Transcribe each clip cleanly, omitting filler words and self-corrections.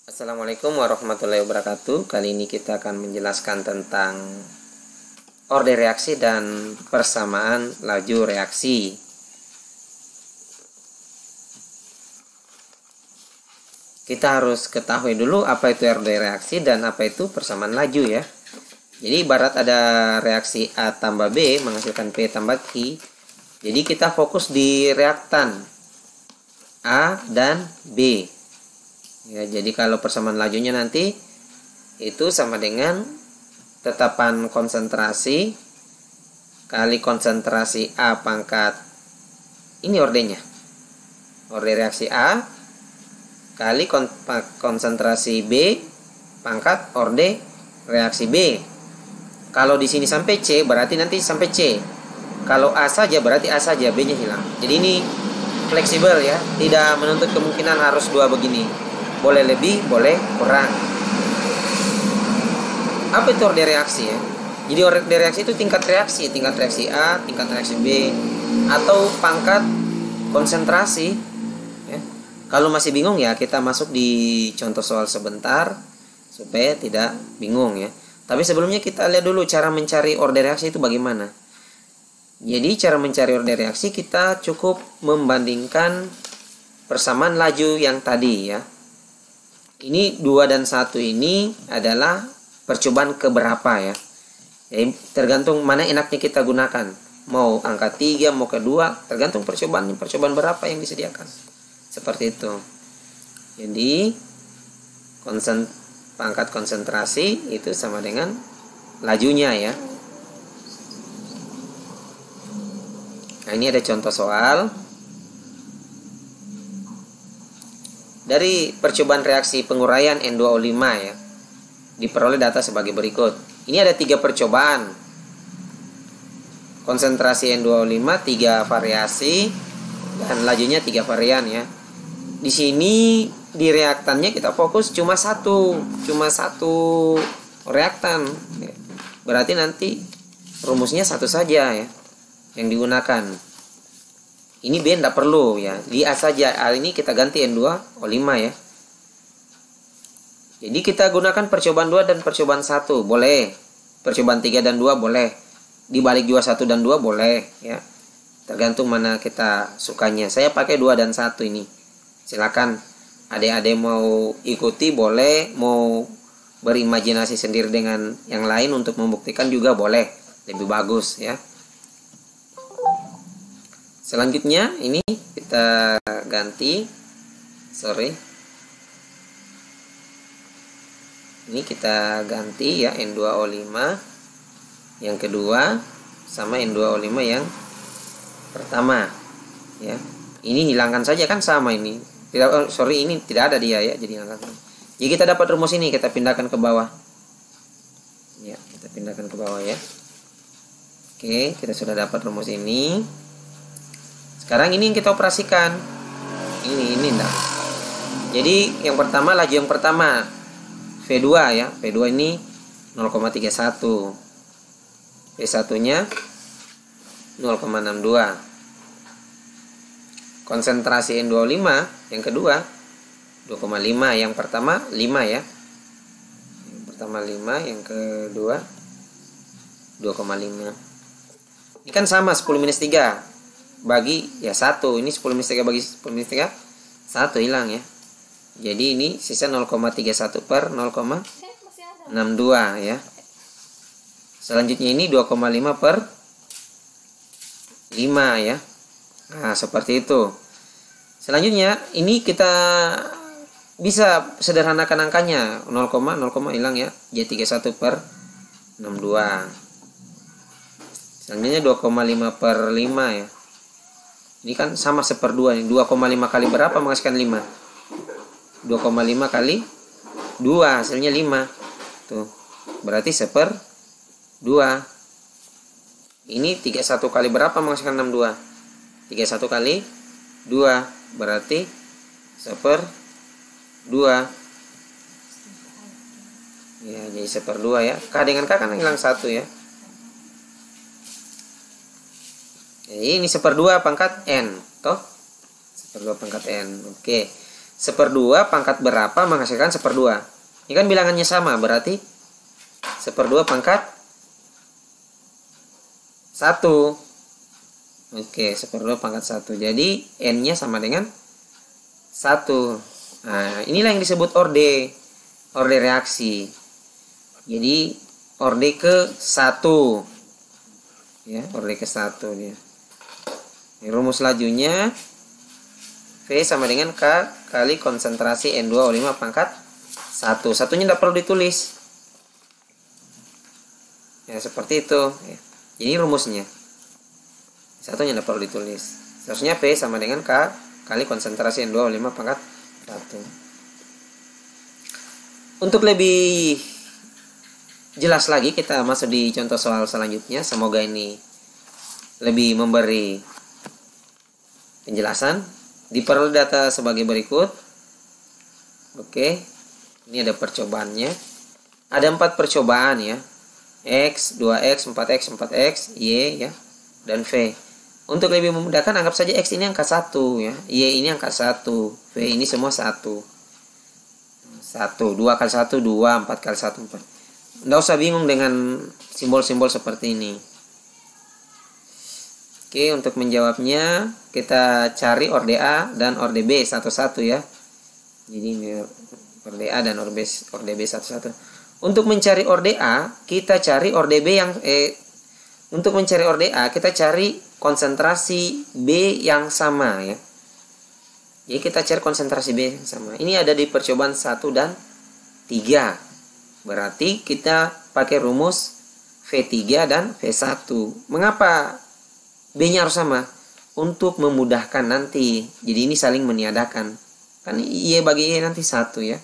Assalamualaikum warahmatullahi wabarakatuh. Kali ini kita akan menjelaskan tentang orde reaksi dan persamaan laju reaksi. Kita harus ketahui dulu apa itu orde reaksi dan apa itu persamaan laju ya. Jadi ibarat ada reaksi A tambah B menghasilkan P tambah Q. Jadi kita fokus di reaktan A dan B. Ya, jadi kalau persamaan lajunya nanti itu sama dengan tetapan konsentrasi kali konsentrasi A pangkat ini ordenya. Orde reaksi A kali konsentrasi B pangkat orde reaksi B. Kalau di sini sampai C berarti nanti sampai C. Kalau A saja berarti A saja, B-nya hilang. Jadi ini fleksibel ya, tidak menuntut kemungkinan harus dua begini. Boleh lebih, boleh kurang. Apa itu orde reaksi ya? Jadi orde reaksi itu tingkat reaksi A, tingkat reaksi B, atau pangkat konsentrasi. Ya. Kalau masih bingung ya kita masuk di contoh soal sebentar supaya tidak bingung ya. Tapi sebelumnya kita lihat dulu cara mencari orde reaksi itu bagaimana. Jadi cara mencari orde reaksi kita cukup membandingkan persamaan laju yang tadi ya. Ini 2 dan 1 ini adalah percobaan keberapa ya. Jadi tergantung mana enaknya kita gunakan. Mau angka 3, mau kedua, tergantung percobaan berapa yang disediakan. Seperti itu. Jadi pangkat konsentrasi itu sama dengan lajunya ya. Nah, ini ada contoh soal. Dari percobaan reaksi penguraian N2O5 ya, diperoleh data sebagai berikut. Ini ada 3 percobaan. Konsentrasi N2O5 3 variasi dan lajunya 3 varian ya. Di sini di reaktannya kita fokus cuma satu reaktan. Berarti nanti rumusnya satu saja ya yang digunakan. Ini B tidak perlu ya, di A saja. A ini kita ganti N2O5 ya. Jadi kita gunakan percobaan 2 dan percobaan 1 boleh. Percobaan 3 dan 2 boleh. Dibalik juga 1 dan 2 boleh ya. Tergantung mana kita sukanya. Saya pakai 2 dan 1 ini. Silakan adik-adik mau ikuti boleh, mau berimajinasi sendiri dengan yang lain untuk membuktikan juga boleh. Lebih bagus ya. Selanjutnya ini kita ganti. Ini kita ganti ya N2O5 yang kedua sama N2O5 yang pertama ya. Ini hilangkan saja kan sama ini. Ini tidak ada dia ya, jadi hilangkan. Jadi kita dapat rumus ini, kita pindahkan ke bawah. Ya, kita pindahkan ke bawah ya. Oke, kita sudah dapat rumus ini. Sekarang ini yang kita operasikan. Ini enggak. Jadi yang pertama laju yang pertama V2 ya. V2 ini 0,31. V1-nya 0,62. Konsentrasi N2O5 yang kedua 2,5. Yang pertama 5 ya. Yang pertama 5, yang kedua 2,5. Ini kan sama 10-3 bagi ya 1. Ini 10-3 bagi 10-3 1 hilang ya. Jadi ini sisa 0,31 per 0,62 ya. Selanjutnya ini 2,5 per 5 ya. Nah seperti itu. Selanjutnya ini kita bisa sederhanakan angkanya. 0, hilang ya. J31 per 62. Selanjutnya 2,5 per 5 ya. Ini kan sama 1/2 nih. 2,5 kali berapa menghasilkan 5? 2,5 kali 2 hasilnya 5. Tuh. Berarti 1/2. Ini 31 kali berapa menghasilkan 62? 31 kali 2 berarti 1/2. Ya, jadi 1/2 ya. K dengan K kan hilang 1 ya. Jadi ini 1/2 pangkat N, toh? 1/2 pangkat N. Oke. 1/2 pangkat berapa menghasilkan 1/2. Ini kan bilangannya sama, berarti 1/2 pangkat 1. Oke, 1/2 pangkat 1. Jadi N-nya sama dengan 1. Nah, inilah yang disebut orde reaksi. Jadi orde ke 1. Ya, orde ke 1 dia. Ini rumus lajunya V sama dengan K kali konsentrasi N2O5 pangkat 1. Satunya tidak perlu ditulis. Ya, seperti itu. Ya. Jadi rumusnya. Satunya tidak perlu ditulis. Seharusnya V sama dengan K kali konsentrasi N2O5 pangkat 1. Untuk lebih jelas lagi, kita masuk di contoh soal selanjutnya. Semoga ini lebih memberi penjelasan. Diperoleh data sebagai berikut. Oke, ini ada percobaannya. Ada 4 percobaan ya. X, 2X, 4X, 4X, Y ya, dan V. Untuk lebih memudahkan, anggap saja X ini angka 1 ya, Y ini angka 1, V ini semua 1. 2 kali 1, 2, 4 kali 1, 4. Nggak usah bingung dengan simbol-simbol seperti ini. Oke, untuk menjawabnya kita cari orde A dan orde B satu-satu ya. Jadi ini orde A dan orde B satu-satu. Untuk mencari orde A, kita cari orde B yang untuk mencari orde A, kita cari konsentrasi B yang sama ya. Jadi kita cari konsentrasi B yang sama. Ini ada di percobaan 1 dan 3. Berarti kita pakai rumus V3 dan V1. Mengapa B-nya harus sama? Untuk memudahkan nanti. Jadi ini saling meniadakan. Kan Y bagi Y nanti 1 ya.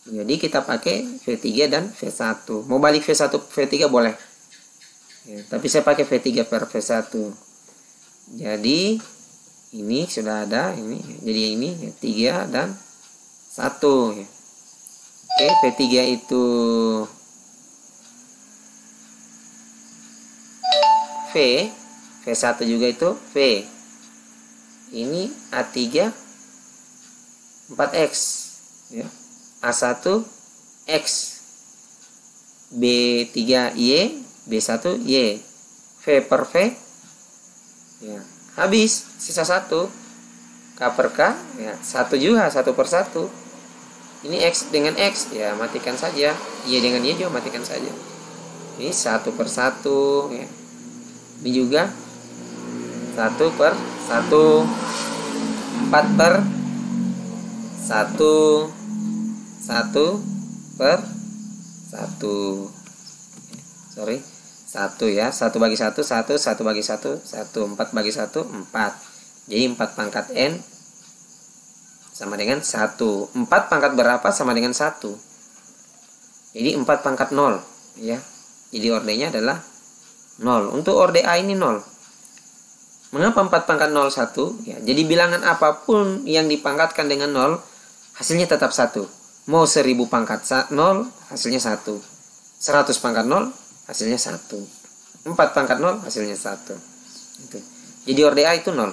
Jadi kita pakai V3 dan V1. Mau balik V1 V3 boleh. Ya, tapi saya pakai V3 per V1. Jadi ini sudah ada ini. Jadi ini ya, 3 dan 1 ya. Oke, V3 itu V, V1 juga itu V. Ini A3 4X ya. A1 X, B3 Y, B1 Y, V per V ya, habis sisa 1, K per K ya, 1 juga, 1 per 1. Ini X dengan X ya, matikan saja. Y dengan Y juga matikan saja. Ini 1 per 1 ya. Ini juga 1 per 1, 4 per 1, 1 per 1. Sorry, 1 ya. 1 bagi 1, 1, 1 bagi 1, 1, 4 bagi 1, 4. Jadi 4 pangkat N sama dengan 1. 4 pangkat berapa sama dengan 1. Jadi 4 pangkat 0 ya. Jadi ordenya adalah 0. Untuk orde A ini 0. Mengapa 4 pangkat 0 1? Ya, jadi bilangan apapun yang dipangkatkan dengan 0 hasilnya tetap 1. Mau 1000 pangkat 0 hasilnya 1. 100 pangkat 0 hasilnya 1. 4 pangkat 0 hasilnya 1. Itu. Jadi orde A itu 0.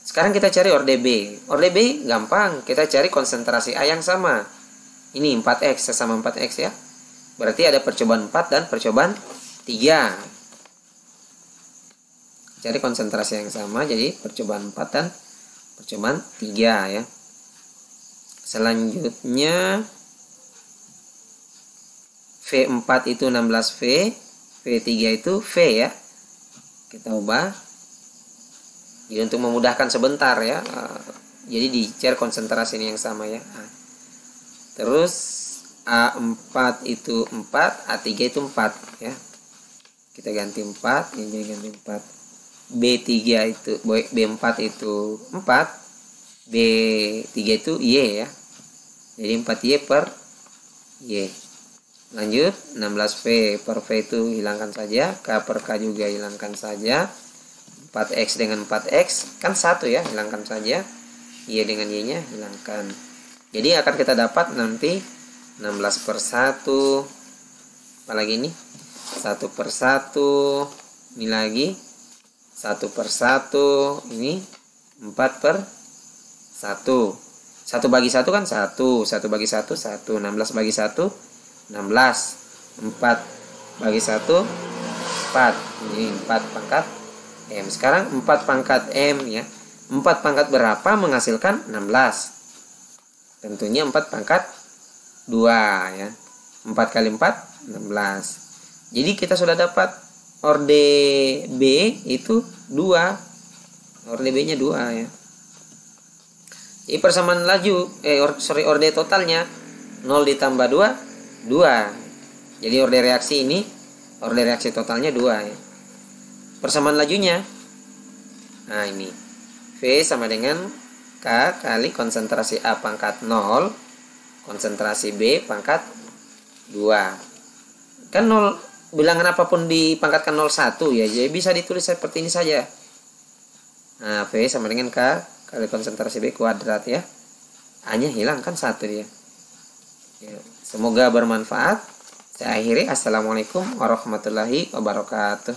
Sekarang kita cari orde B. Orde B gampang, kita cari konsentrasi A yang sama. Ini 4X sama 4X ya. Berarti ada percobaan 4 dan percobaan 3. Cari konsentrasi yang sama, jadi percobaan 4 dan percobaan 3 ya. Selanjutnya V4 itu 16V, V3 itu V ya. Kita ubah. Jadi untuk memudahkan sebentar ya. Jadi di-share konsentrasi ini yang sama ya. Terus A4 itu 4, A3 itu 4 ya. Kita ganti 4, ini jadi ganti 4. B3 itu B4 itu 4. B3 itu Y ya. Jadi 4Y per Y. Lanjut 16V per V itu hilangkan saja. K per K juga hilangkan saja. 4X dengan 4X kan 1 ya, hilangkan saja. Y dengan Y nya hilangkan. Jadi akan kita dapat nanti 16 per 1. Apalagi ini 1 per 1. Ini lagi 1 per 1. Ini 4 per 1. 1 bagi 1 kan 1, 1 bagi 1 1, 16 bagi 1 16, 4 bagi 1 4. Ini 4 pangkat M. Sekarang 4 pangkat M ya. 4 pangkat berapa menghasilkan 16? Tentunya 4 pangkat 2 ya. 4 kali 4 16. Jadi kita sudah dapat orde B itu 2. Orde B nya 2 ya. Jadi persamaan laju orde totalnya 0 ditambah 2 2. Jadi orde reaksi ini orde reaksi totalnya 2 ya. Persamaan lajunya, nah ini V sama dengan K kali konsentrasi A pangkat 0 konsentrasi B pangkat 2. Kan 0, bilangan apapun dipangkatkan 01 ya, jadi bisa ditulis seperti ini saja. Nah, V sama dengan K kali konsentrasi B kuadrat ya. A-nya hilang kan 1 dia. Ya, semoga bermanfaat. Saya akhiri. Assalamualaikum warahmatullahi wabarakatuh.